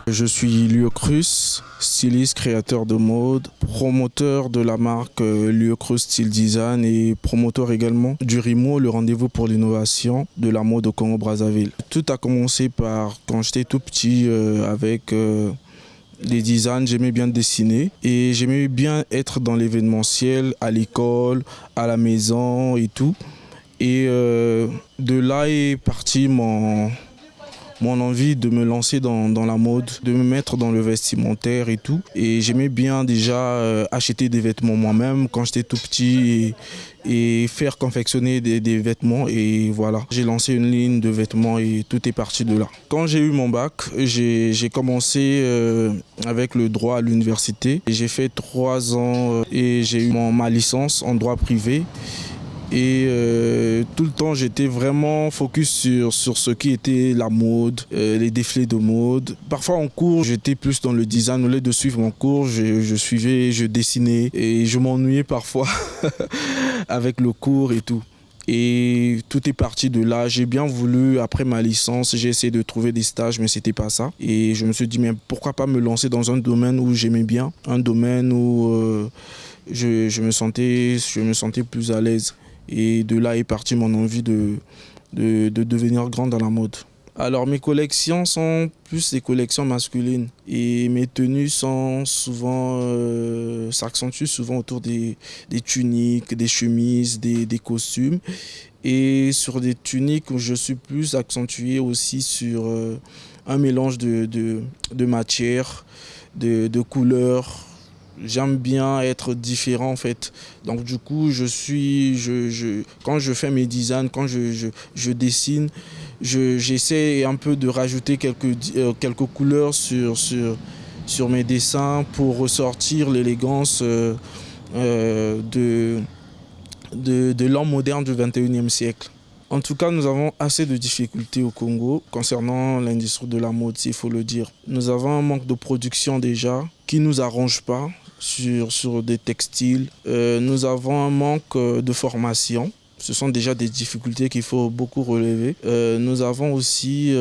Je suis Liocruz, styliste, créateur de mode, promoteur de la marque Liocruz Style Design et promoteur également du RIMO, le rendez-vous pour l'innovation de la mode au Congo-Brazzaville. Tout a commencé par quand j'étais tout petit avec les designs, j'aimais bien dessiner et j'aimais bien être dans l'événementiel, à l'école, à la maison et tout. Et de là est parti mon envie de me lancer dans la mode, de me mettre dans le vestimentaire et tout. Et j'aimais bien déjà acheter des vêtements moi-même quand j'étais tout petit et faire confectionner des vêtements. Et voilà, j'ai lancé une ligne de vêtements et tout est parti de là. Quand j'ai eu mon bac, j'ai commencé avec le droit à l'université. J'ai fait 3 ans et j'ai eu ma licence en droit privé. Et tout le temps, j'étais vraiment focus sur ce qui était la mode, les défilés de mode. Parfois en cours, j'étais plus dans le design. Au lieu de suivre mon cours, je dessinais et je m'ennuyais parfois avec le cours et tout. Et tout est parti de là. J'ai bien voulu, après ma licence, j'ai essayé de trouver des stages, mais c'était pas ça. Et je me suis dit, mais pourquoi pas me lancer dans un domaine où j'aimais bien, un domaine où je me sentais plus à l'aise. Et de là est partie mon envie de devenir grand dans la mode. Alors mes collections sont plus des collections masculines et mes tenues sont souvent, s'accentuent souvent autour des tuniques, des chemises, des costumes. Et sur des tuniques, je suis plus accentué aussi sur un mélange de matières, de couleurs. J'aime bien être différent en fait. Donc du coup, quand je fais mes designs, quand je dessine, j'essaie un peu de rajouter quelques couleurs sur mes dessins pour ressortir l'élégance de l'homme moderne du 21e siècle. En tout cas, nous avons assez de difficultés au Congo concernant l'industrie de la mode, il faut le dire. Nous avons un manque de production déjà qui ne nous arrange pas sur des textiles. Nous avons un manque de formation. Ce sont déjà des difficultés qu'il faut beaucoup relever. Nous avons aussi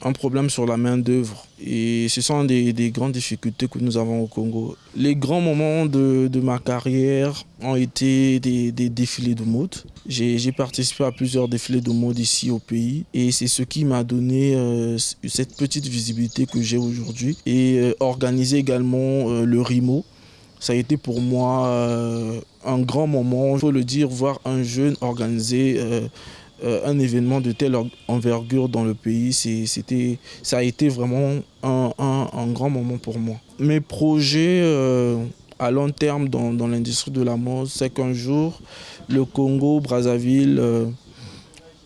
un problème sur la main-d'œuvre. Et ce sont des grandes difficultés que nous avons au Congo. Les grands moments de ma carrière ont été des défilés de mode. J'ai participé à plusieurs défilés de mode ici au pays. Et c'est ce qui m'a donné cette petite visibilité que j'ai aujourd'hui. Et organiser également le RIMO. Ça a été pour moi un grand moment, il faut le dire, voir un jeune organiser un événement de telle envergure dans le pays, ça a été vraiment un grand moment pour moi. Mes projets à long terme dans l'industrie de la mode, c'est qu'un jour, le Congo, Brazzaville,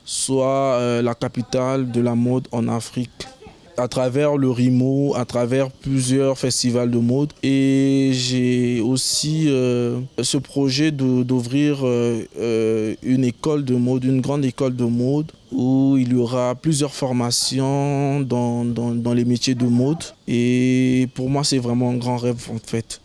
soit la capitale de la mode en Afrique. À travers le RIMO, à travers plusieurs festivals de mode. Et j'ai aussi ce projet d'ouvrir une école de mode, une grande école de mode, où il y aura plusieurs formations dans les métiers de mode. Et pour moi, c'est vraiment un grand rêve en fait.